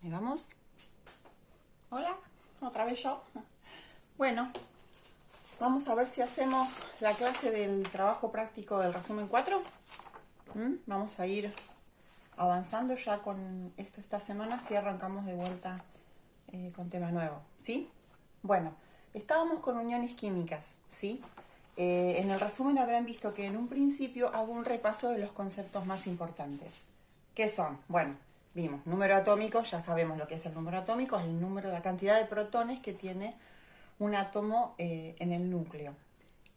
Ahí vamos. Hola, otra vez yo. Bueno, vamos a ver si hacemos la clase del trabajo práctico del resumen 4. Vamos a ir avanzando ya con esto esta semana, si arrancamos de vuelta con tema nuevo, ¿sí? Bueno, estábamos con uniones químicas, ¿sí? En el resumen habrán visto que en un principio hago un repaso de los conceptos más importantes. ¿Qué son? Bueno, vimos número atómico, ya sabemos lo que es el número atómico, es el número, la cantidad de protones que tiene un átomo en el núcleo,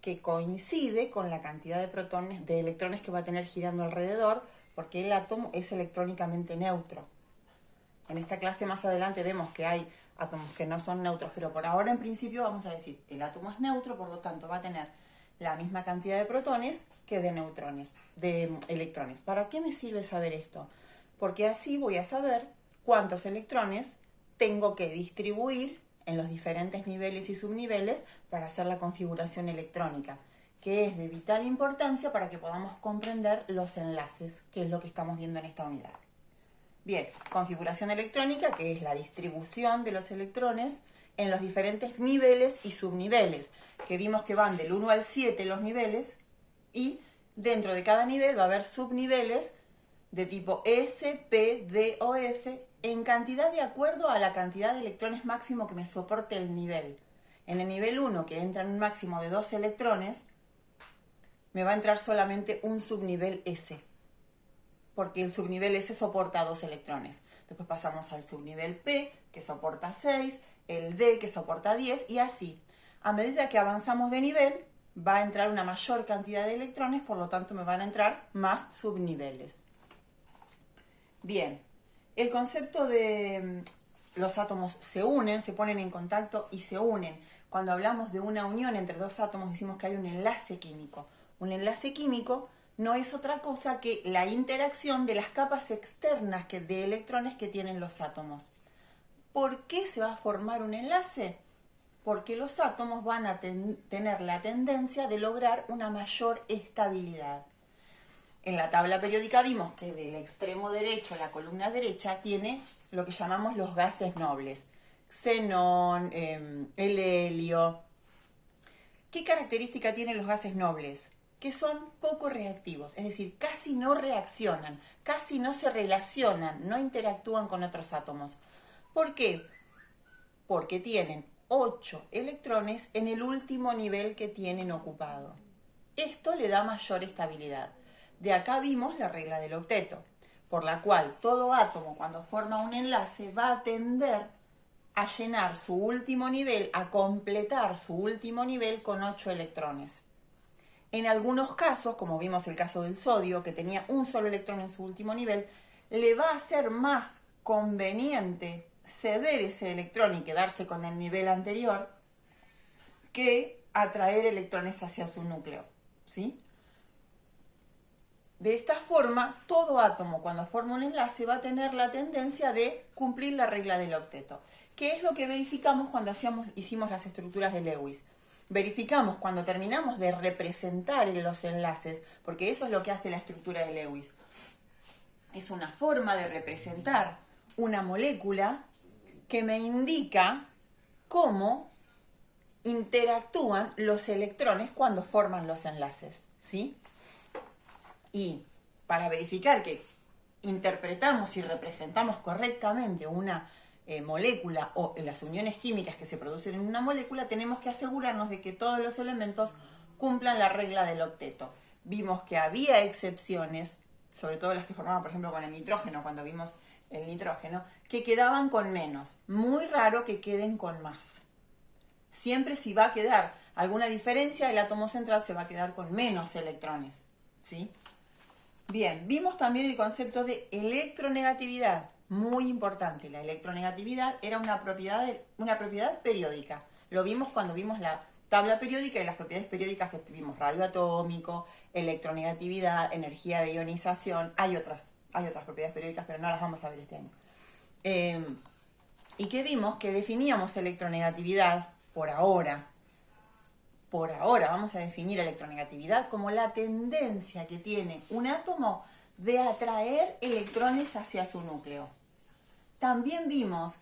que coincide con la cantidad de protones, de electrones que va a tener girando alrededor, porque el átomo es electrónicamente neutro. En esta clase más adelante vemos que hay átomos que no son neutros, pero por ahora en principio vamos a decir, el átomo es neutro, por lo tanto va a tener la misma cantidad de protones que de neutrones, de electrones. ¿Para qué me sirve saber esto? Porque así voy a saber cuántos electrones tengo que distribuir en los diferentes niveles y subniveles para hacer la configuración electrónica, que es de vital importancia para que podamos comprender los enlaces, que es lo que estamos viendo en esta unidad. Bien, configuración electrónica, que es la distribución de los electrones en los diferentes niveles y subniveles, que vimos que van del 1 al 7 los niveles, y dentro de cada nivel va a haber subniveles de tipo S, P, D o F en cantidad de acuerdo a la cantidad de electrones máximo que me soporte el nivel. En el nivel 1, que entra en un máximo de 2 electrones, me va a entrar solamente un subnivel S, porque el subnivel S soporta 2 electrones. Después pasamos al subnivel P, que soporta 6, el D, que soporta 10, y así. A medida que avanzamos de nivel, va a entrar una mayor cantidad de electrones, por lo tanto me van a entrar más subniveles. Bien, el concepto de los átomos se unen, se ponen en contacto y se unen. Cuando hablamos de una unión entre dos átomos decimos que hay un enlace químico. Un enlace químico no es otra cosa que la interacción de las capas externas de electrones que tienen los átomos. ¿Por qué se va a formar un enlace? Porque los átomos van a tener la tendencia de lograr una mayor estabilidad. En la tabla periódica vimos que del extremo derecho, la columna derecha, tiene lo que llamamos los gases nobles. Xenón, el helio. ¿Qué característica tienen los gases nobles? Que son poco reactivos, es decir, casi no reaccionan, casi no se relacionan, no interactúan con otros átomos. ¿Por qué? Porque tienen 8 electrones en el último nivel que tienen ocupado. Esto le da mayor estabilidad. De acá vimos la regla del octeto, por la cual todo átomo cuando forma un enlace va a tender a llenar su último nivel, a completar su último nivel con 8 electrones. En algunos casos, como vimos el caso del sodio, que tenía un solo electrón en su último nivel, le va a ser más conveniente ceder ese electrón y quedarse con el nivel anterior que atraer electrones hacia su núcleo, ¿sí? De esta forma, todo átomo cuando forma un enlace va a tener la tendencia de cumplir la regla del octeto, que es lo que verificamos cuando hicimos las estructuras de Lewis. Verificamos cuando terminamos de representar los enlaces, porque eso es lo que hace la estructura de Lewis. Es una forma de representar una molécula que me indica cómo interactúan los electrones cuando forman los enlaces, ¿sí? Y para verificar que interpretamos y representamos correctamente una molécula o las uniones químicas que se producen en una molécula, tenemos que asegurarnos de que todos los elementos cumplan la regla del octeto. Vimos que había excepciones, sobre todo las que formaban, por ejemplo, con el nitrógeno, cuando vimos el nitrógeno, que quedaban con menos. Muy raro que queden con más. Siempre si va a quedar alguna diferencia, el átomo central se va a quedar con menos electrones, ¿sí? Bien, vimos también el concepto de electronegatividad, muy importante. La electronegatividad era una propiedad periódica. Lo vimos cuando vimos la tabla periódica y las propiedades periódicas que tuvimos: radio atómico, electronegatividad, energía de ionización. Hay otras propiedades periódicas, pero no las vamos a ver este año. Y que vimos que definíamos electronegatividad por ahora vamos a definir electronegatividad como la tendencia que tiene un átomo de atraer electrones hacia su núcleo. también vimos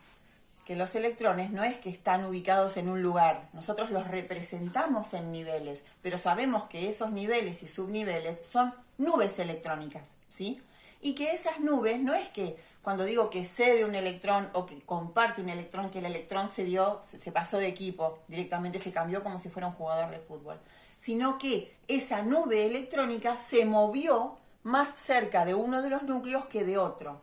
que los electrones no es que están ubicados en un lugar, nosotros los representamos en niveles, pero sabemos que esos niveles y subniveles son nubes electrónicas, ¿sí? Y que esas nubes no es que cuando digo que cede un electrón o que comparte un electrón, que el electrón se pasó de equipo, directamente se cambió como si fuera un jugador de fútbol, sino que esa nube electrónica se movió más cerca de uno de los núcleos que de otro.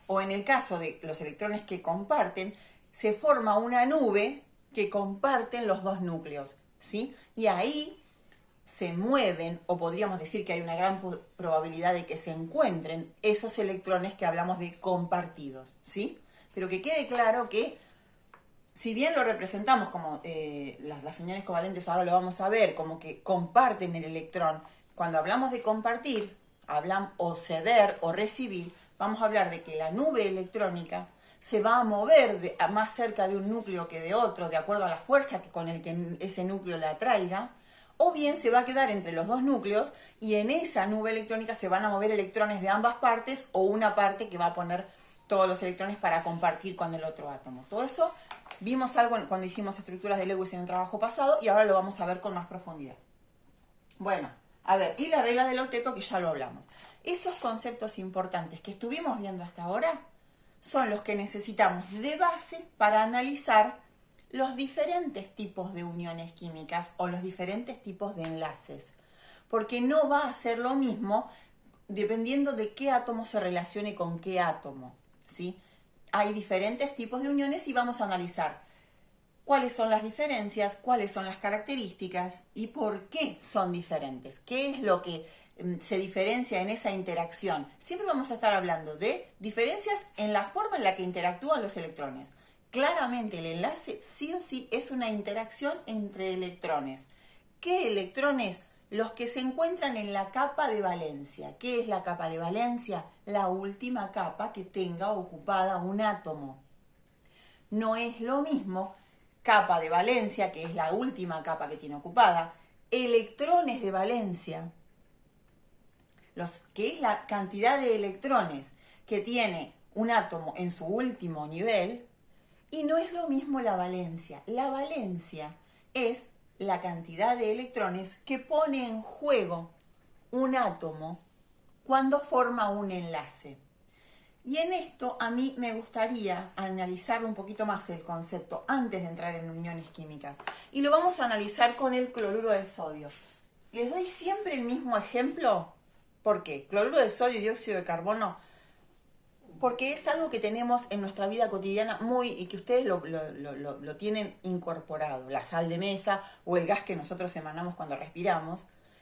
O en el caso de los electrones que comparten, se forma una nube que comparten los dos núcleos, ¿sí? Y ahí se mueven, o podríamos decir que hay una gran probabilidad de que se encuentren esos electrones que hablamos de compartidos, ¿sí? Pero que quede claro que, si bien lo representamos como las uniones covalentes, ahora lo vamos a ver, como que comparten el electrón, cuando hablamos de compartir, o ceder o recibir, vamos a hablar de que la nube electrónica se va a mover más cerca de un núcleo que de otro, de acuerdo a la fuerza con el que ese núcleo la atraiga, o bien se va a quedar entre los dos núcleos y en esa nube electrónica se van a mover electrones de ambas partes o una parte que va a poner todos los electrones para compartir con el otro átomo. Todo eso vimos algo cuando hicimos estructuras de Lewis en un trabajo pasado y ahora lo vamos a ver con más profundidad. Bueno, a ver, y la regla del octeto que ya lo hablamos. Esos conceptos importantes que estuvimos viendo hasta ahora son los que necesitamos de base para analizar los diferentes tipos de uniones químicas o los diferentes tipos de enlaces. Porque no va a ser lo mismo dependiendo de qué átomo se relacione con qué átomo, ¿sí? Hay diferentes tipos de uniones y vamos a analizar cuáles son las diferencias, cuáles son las características y por qué son diferentes. ¿Qué es lo que se diferencia en esa interacción? Siempre vamos a estar hablando de diferencias en la forma en la que interactúan los electrones. Claramente el enlace sí o sí es una interacción entre electrones. ¿Qué electrones? Los que se encuentran en la capa de valencia. ¿Qué es la capa de valencia? La última capa que tenga ocupada un átomo. No es lo mismo capa de valencia, que es la última capa que tiene ocupada, electrones de valencia, que es la cantidad de electrones que tiene un átomo en su último nivel, y no es lo mismo la valencia. La valencia es la cantidad de electrones que pone en juego un átomo cuando forma un enlace. Y en esto a mí me gustaría analizar un poquito más el concepto antes de entrar en uniones químicas. Y lo vamos a analizar con el cloruro de sodio. Les doy siempre el mismo ejemplo. ¿Por qué? Cloruro de sodio y dióxido de carbono. Porque es algo que tenemos en nuestra vida cotidiana y que ustedes lo tienen incorporado. La sal de mesa o el gas que nosotros emanamos cuando respiramos,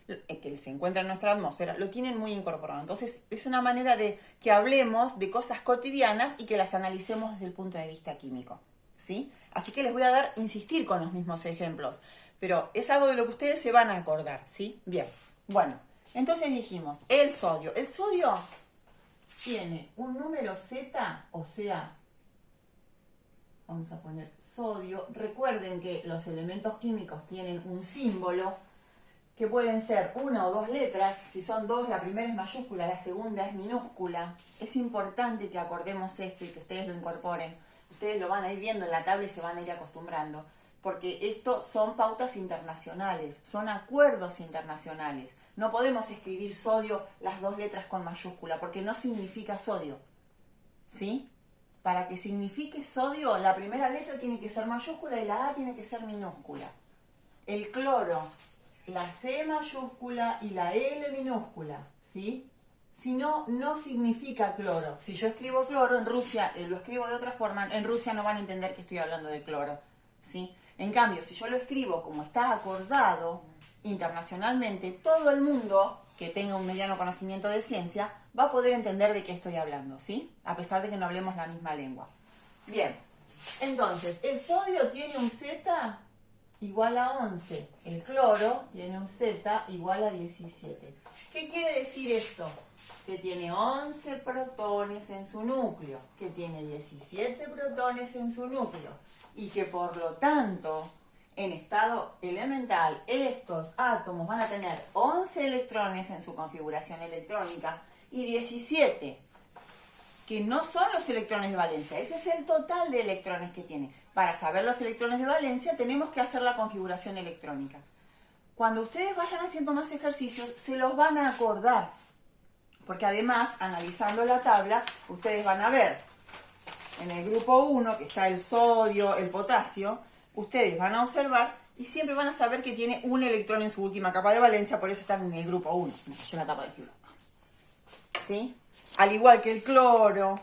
que se encuentra en nuestra atmósfera, lo tienen muy incorporado. Entonces es una manera de que hablemos de cosas cotidianas y que las analicemos desde el punto de vista químico, ¿sí? Así que les voy a insistir con los mismos ejemplos, pero es algo de lo que ustedes se van a acordar, ¿sí? Bien, bueno, entonces dijimos, el sodio. El sodio tiene un número Z, o sea, vamos a poner sodio. Recuerden que los elementos químicos tienen un símbolo que pueden ser una o dos letras. Si son dos, la primera es mayúscula, la segunda es minúscula. Es importante que acordemos esto y que ustedes lo incorporen. Ustedes lo van a ir viendo en la tabla y se van a ir acostumbrando, porque esto son pautas internacionales, son acuerdos internacionales. No podemos escribir sodio las dos letras con mayúscula, porque no significa sodio, ¿sí? Para que signifique sodio, la primera letra tiene que ser mayúscula y la A tiene que ser minúscula. El cloro, la C mayúscula y la L minúscula, ¿sí? Si no, no significa cloro. Si yo escribo cloro en Rusia, lo escribo de otra forma, en Rusia no van a entender que estoy hablando de cloro, ¿sí? En cambio, si yo lo escribo como está acordado internacionalmente, todo el mundo que tenga un mediano conocimiento de ciencia va a poder entender de qué estoy hablando, ¿sí? A pesar de que no hablemos la misma lengua. Bien, entonces, el sodio tiene un Z igual a 11. El cloro tiene un Z igual a 17. ¿Qué quiere decir esto? Que tiene 11 protones en su núcleo, que tiene 17 protones en su núcleo, y que por lo tanto, en estado elemental, estos átomos van a tener 11 electrones en su configuración electrónica y 17 que no son los electrones de valencia. Ese es el total de electrones que tiene. Para saber los electrones de valencia tenemos que hacer la configuración electrónica. Cuando ustedes vayan haciendo más ejercicios, se los van a acordar. Porque además, analizando la tabla, ustedes van a ver en el grupo 1, que está el sodio, el potasio, ustedes van a observar y siempre van a saber que tiene un electrón en su última capa de valencia, por eso están en el grupo 1. Me cayó la tapa de fibra. ¿Sí? Al igual que el cloro,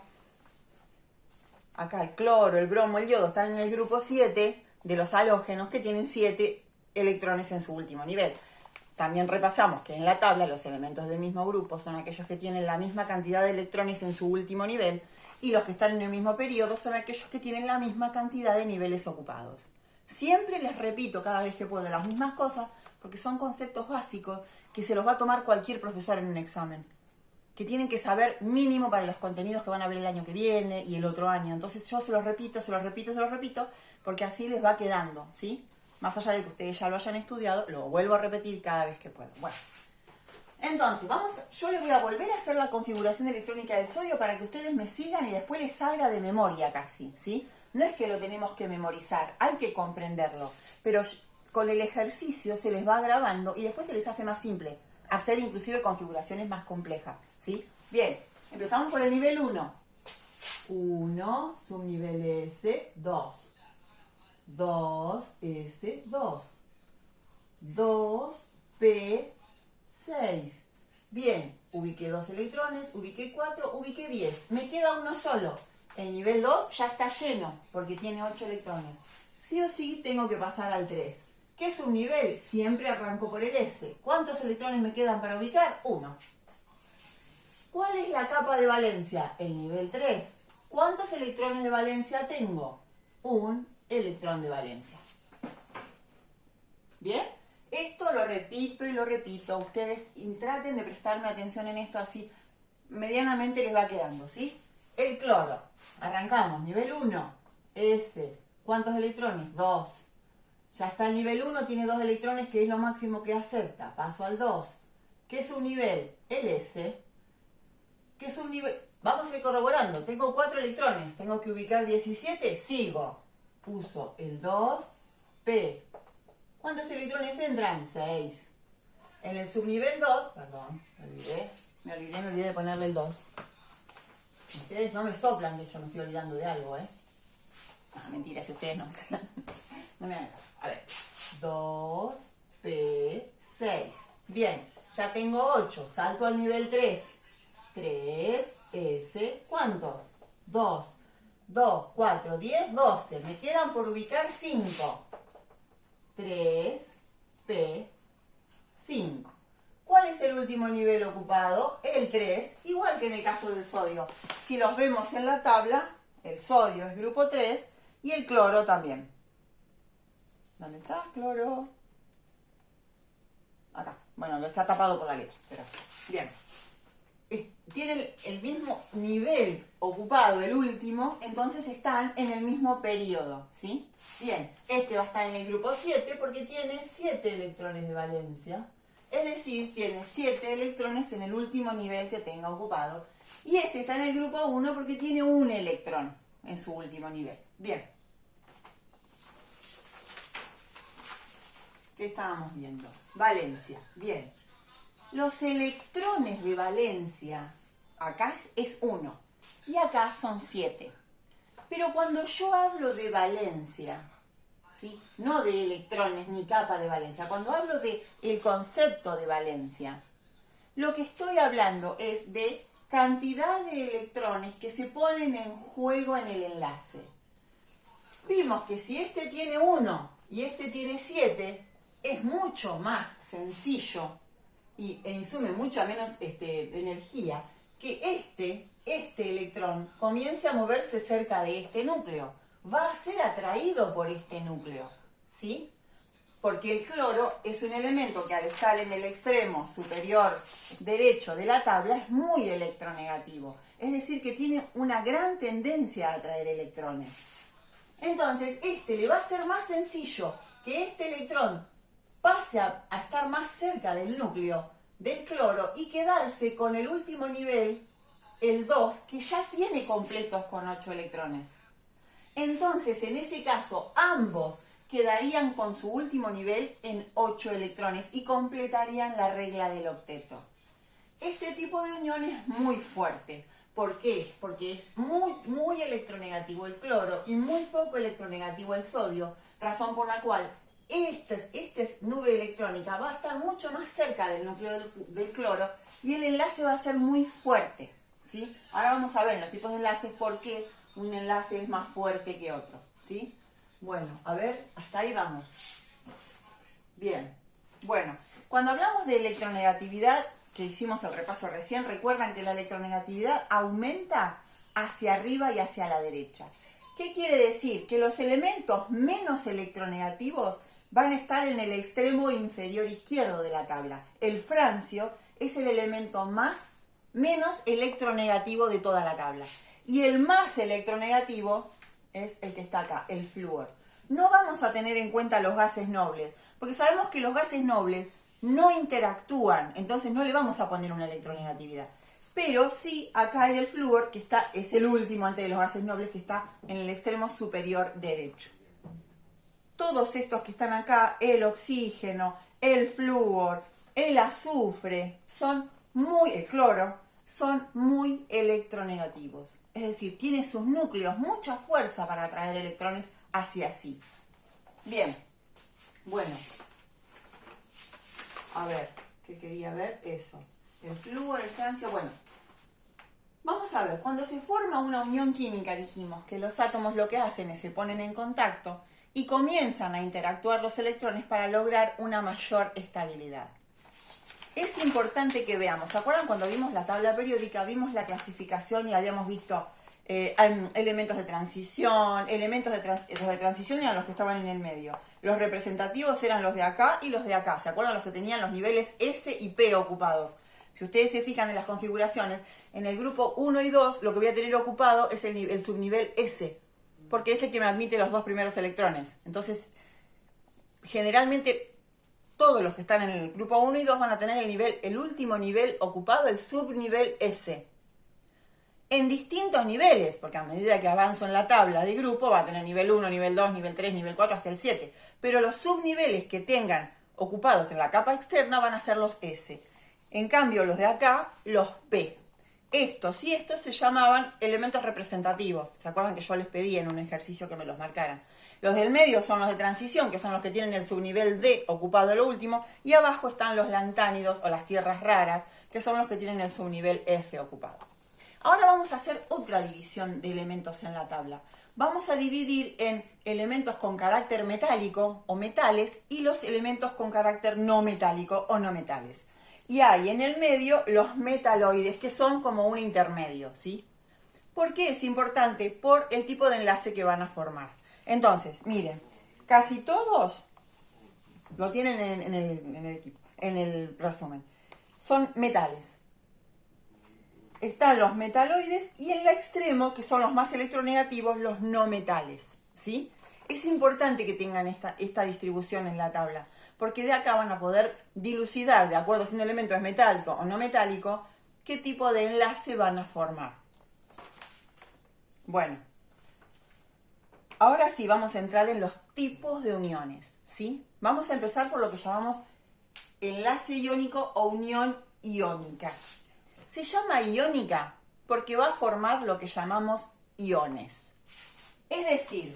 acá el cloro, el bromo, el yodo están en el grupo 7 de los halógenos que tienen 7 electrones en su último nivel. También repasamos que en la tabla los elementos del mismo grupo son aquellos que tienen la misma cantidad de electrones en su último nivel y los que están en el mismo periodo son aquellos que tienen la misma cantidad de niveles ocupados. Siempre les repito cada vez que puedo las mismas cosas porque son conceptos básicos que se los va a tomar cualquier profesor en un examen, que tienen que saber mínimo para los contenidos que van a ver el año que viene y el otro año. Entonces yo se los repito, porque así les va quedando, ¿sí? Más allá de que ustedes ya lo hayan estudiado, lo vuelvo a repetir cada vez que puedo. Bueno, entonces, yo les voy a volver a hacer la configuración electrónica del sodio para que ustedes me sigan y después les salga de memoria casi, ¿sí? No es que lo tenemos que memorizar, hay que comprenderlo, pero con el ejercicio se les va grabando y después se les hace más simple hacer inclusive configuraciones más complejas, ¿sí? Bien, empezamos por el nivel 1. 1, subnivel S, 2. 2S2, 2P6. Bien, ubiqué 2 electrones, ubiqué 4, ubiqué 10. Me queda uno solo. El nivel 2 ya está lleno porque tiene 8 electrones. Sí o sí tengo que pasar al 3. ¿Qué subnivel? Siempre arranco por el S. ¿Cuántos electrones me quedan para ubicar? 1. ¿Cuál es la capa de valencia? El nivel 3. ¿Cuántos electrones de valencia tengo? Un electrón de valencia. ¿Bien? Esto lo repito y lo repito. Ustedes traten de prestarme atención en esto, así medianamente les va quedando, ¿sí? El cloro. Arrancamos. Nivel 1. S. ¿Cuántos electrones? 2. Ya está el nivel 1, tiene 2 electrones, que es lo máximo que acepta. Paso al 2. ¿Qué subnivel? El S. ¿Qué subnivel? Vamos a ir corroborando. Tengo 4 electrones. ¿Tengo que ubicar 17? Sigo. Uso el 2P. ¿Cuántos electrones entran? 6. En el subnivel 2, perdón, me olvidé de ponerle el 2. Ustedes no me soplan que yo me estoy olvidando de algo, ¿eh? Ah, mentira, si ustedes no. No me hagan caso. A ver. 2P6. Bien, ya tengo 8. Salto al nivel 3. 3S. ¿Cuántos? 2. 2, 4, 10, 12. Me quedan por ubicar 5. 3, P, 5. ¿Cuál es el último nivel ocupado? El 3, igual que en el caso del sodio. Si los vemos en la tabla, el sodio es grupo 3 y el cloro también. ¿Dónde está cloro? Acá. Bueno, lo está tapado por la letra, pero bien. Tienen el mismo nivel ocupado, el último, entonces están en el mismo periodo, ¿sí? Bien, este va a estar en el grupo 7 porque tiene 7 electrones de valencia, es decir, tiene 7 electrones en el último nivel que tenga ocupado, y este está en el grupo 1 porque tiene un electrón en su último nivel. Bien. ¿Qué estábamos viendo? Valencia, bien. Los electrones de valencia, acá es 1 y acá son 7. Pero cuando yo hablo de valencia, ¿sí? No de electrones ni capa de valencia, cuando hablo de el concepto de valencia, lo que estoy hablando es de cantidad de electrones que se ponen en juego en el enlace. Vimos que si este tiene 1 y este tiene 7, es mucho más sencillo e insume mucha menos energía, que este electrón comience a moverse cerca de este núcleo. Va a ser atraído por este núcleo, ¿sí? Porque el cloro es un elemento que al estar en el extremo superior derecho de la tabla es muy electronegativo. Es decir, que tiene una gran tendencia a atraer electrones. Entonces, le va a ser más sencillo que este electrón pase a estar más cerca del núcleo del cloro y quedarse con el último nivel el 2, que ya tiene completos con 8 electrones. Entonces, en ese caso, ambos quedarían con su último nivel en 8 electrones y completarían la regla del octeto. Este tipo de unión es muy fuerte. ¿Por qué? Porque es muy electronegativo el cloro y muy poco electronegativo el sodio, razón por la cual esta nube electrónica va a estar mucho más cerca del núcleo del cloro y el enlace va a ser muy fuerte, ¿sí? Ahora vamos a ver en los tipos de enlaces por qué un enlace es más fuerte que otro, ¿sí? Bueno, a ver, hasta ahí vamos. Bien, bueno, cuando hablamos de electronegatividad, que hicimos el repaso recién, recuerdan que la electronegatividad aumenta hacia arriba y hacia la derecha. ¿Qué quiere decir? Que los elementos menos electronegativos van a estar en el extremo inferior izquierdo de la tabla. El francio es el elemento menos electronegativo de toda la tabla. Y el más electronegativo es el que está acá, el flúor. No vamos a tener en cuenta los gases nobles, porque sabemos que los gases nobles no interactúan, entonces no le vamos a poner una electronegatividad. Pero sí, acá en el flúor, que es el último antes de los gases nobles, que está en el extremo superior derecho. Todos estos que están acá, el oxígeno, el flúor, el azufre, el cloro, son muy electronegativos. Es decir, tiene sus núcleos mucha fuerza para atraer electrones hacia sí. Bien, bueno. A ver, ¿qué quería ver? Eso. El flúor, el francio, bueno. Vamos a ver, cuando se forma una unión química, dijimos que los átomos lo que hacen es se ponen en contacto y comienzan a interactuar los electrones para lograr una mayor estabilidad. Es importante que veamos, ¿se acuerdan cuando vimos la tabla periódica? Vimos la clasificación y habíamos visto elementos de transición, los de transición eran los que estaban en el medio. Los representativos eran los de acá y los de acá. ¿Se acuerdan los que tenían los niveles S y P ocupados? Si ustedes se fijan en las configuraciones, en el grupo 1 y 2 lo que voy a tener ocupado es el subnivel S, porque es el que me admite los dos primeros electrones. Entonces, generalmente todos los que están en el grupo 1 y 2 van a tener el último nivel ocupado, el subnivel S. En distintos niveles, porque a medida que avanzo en la tabla de grupo va a tener nivel 1, nivel 2, nivel 3, nivel 4 hasta el 7. Pero los subniveles que tengan ocupados en la capa externa van a ser los S. En cambio, los de acá, los P. Estos y estos se llamaban elementos representativos. ¿Se acuerdan que yo les pedí en un ejercicio que me los marcaran? Los del medio son los de transición, que son los que tienen el subnivel D ocupado lo último, y abajo están los lantánidos o las tierras raras, que son los que tienen el subnivel F ocupado. Ahora vamos a hacer otra división de elementos en la tabla. Vamos a dividir en elementos con carácter metálico o metales y los elementos con carácter no metálico o no metales. Y hay en el medio los metaloides, que son como un intermedio, ¿sí? ¿Por qué es importante? Por el tipo de enlace que van a formar. Entonces, miren, casi todos lo tienen en el resumen. Son metales. Están los metaloides y en el extremo, que son los más electronegativos, los no metales, ¿sí? Es importante que tengan esta distribución en la tabla, porque de acá van a poder dilucidar, de acuerdo si un elemento es metálico o no metálico, qué tipo de enlace van a formar. Bueno, ahora sí vamos a entrar en los tipos de uniones, ¿sí? Vamos a empezar por lo que llamamos enlace iónico o unión iónica. Se llama iónica porque va a formar lo que llamamos iones. Es decir,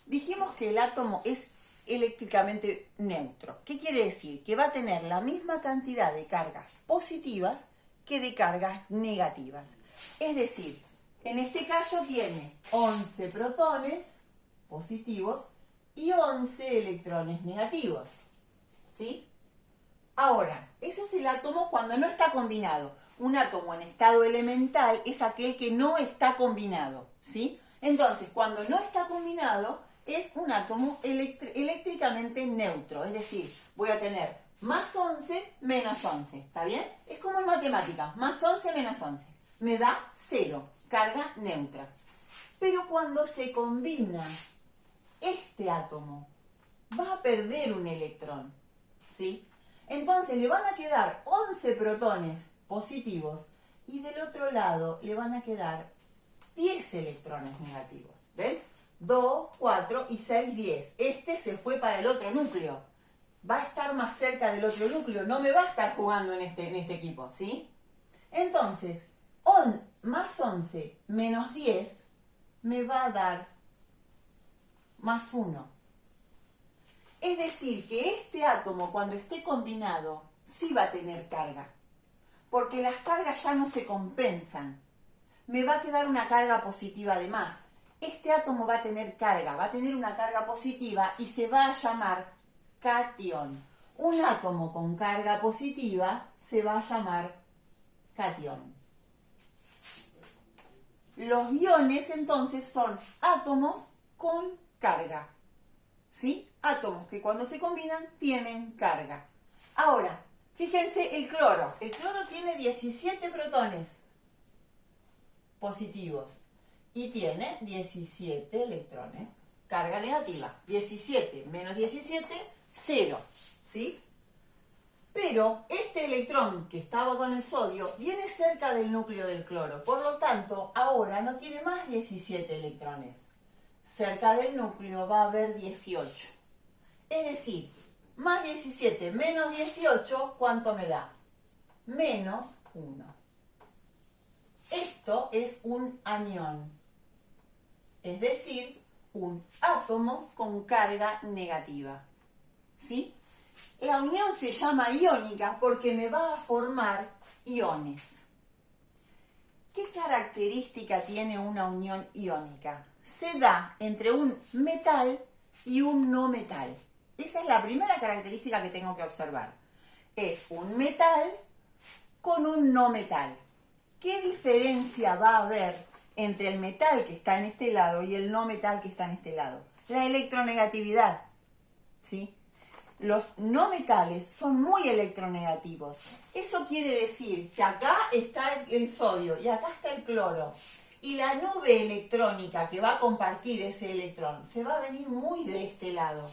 dijimos que el átomo es eléctricamente neutro. ¿Qué quiere decir? Que va a tener la misma cantidad de cargas positivas que de cargas negativas. Es decir, en este caso tiene 11 protones positivos y 11 electrones negativos, ¿sí? Ahora, eso es el átomo cuando no está combinado. Un átomo en estado elemental es aquel que no está combinado, ¿sí? Entonces, cuando no está combinado, es un átomo eléctricamente neutro. Es decir, voy a tener más 11 menos 11, ¿está bien? Es como en matemáticas, más 11 menos 11. Me da 0, carga neutra. Pero cuando se combina, este átomo va a perder un electrón, ¿sí? Entonces le van a quedar 11 protones positivos y del otro lado le van a quedar 10 electrones negativos. ¿Ven? 2, 4 y 6, 10. Este se fue para el otro núcleo. Va a estar más cerca del otro núcleo. No me va a estar jugando en este equipo, ¿sí? Entonces, más 11 menos 10 me va a dar más 1. Es decir, que este átomo, cuando esté combinado, sí va a tener carga. Porque las cargas ya no se compensan. Me va a quedar una carga positiva de más. Este átomo va a tener carga, va a tener una carga positiva y se va a llamar catión. Un átomo con carga positiva se va a llamar catión. Los iones entonces son átomos con carga. ¿Sí? Átomos que cuando se combinan tienen carga. Ahora, fíjense el cloro. El cloro tiene 17 protones positivos y tiene 17 electrones. Carga negativa. 17 menos 17, 0. ¿Sí? Pero este electrón que estaba con el sodio viene cerca del núcleo del cloro. Por lo tanto, ahora no tiene más 17 electrones. Cerca del núcleo va a haber 18. Es decir, más 17 menos 18, ¿cuánto me da? Menos 1. Esto es un anión. Es decir, un átomo con carga negativa. ¿Sí? La unión se llama iónica porque me va a formar iones. ¿Qué característica tiene una unión iónica? Se da entre un metal y un no metal. Esa es la primera característica que tengo que observar. Es un metal con un no metal. ¿Qué diferencia va a haber entre el metal que está en este lado y el no metal que está en este lado? La electronegatividad. ¿Sí? Los no metales son muy electronegativos. Eso quiere decir que acá está el sodio y acá está el cloro. Y la nube electrónica que va a compartir ese electrón se va a venir muy de este lado.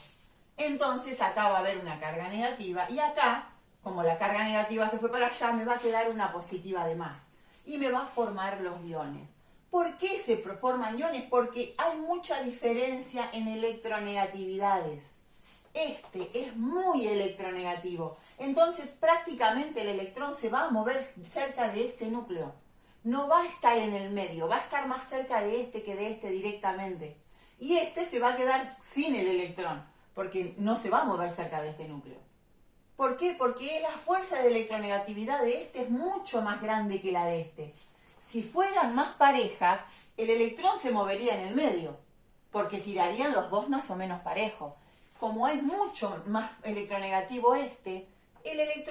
Entonces acá va a haber una carga negativa y acá, como la carga negativa se fue para allá, me va a quedar una positiva de más. Y me va a formar los iones. ¿Por qué se forman iones? Porque hay mucha diferencia en electronegatividades. Este es muy electronegativo. Entonces prácticamente el electrón se va a mover cerca de este núcleo. No va a estar en el medio, va a estar más cerca de este que de este directamente. Y este se va a quedar sin el electrón, porque no se va a mover cerca de este núcleo. ¿Por qué? Porque la fuerza de electronegatividad de este es mucho más grande que la de este. Si fueran más parejas, el electrón se movería en el medio, porque tirarían los dos más o menos parejos. Como es mucho más electronegativo este, el electrón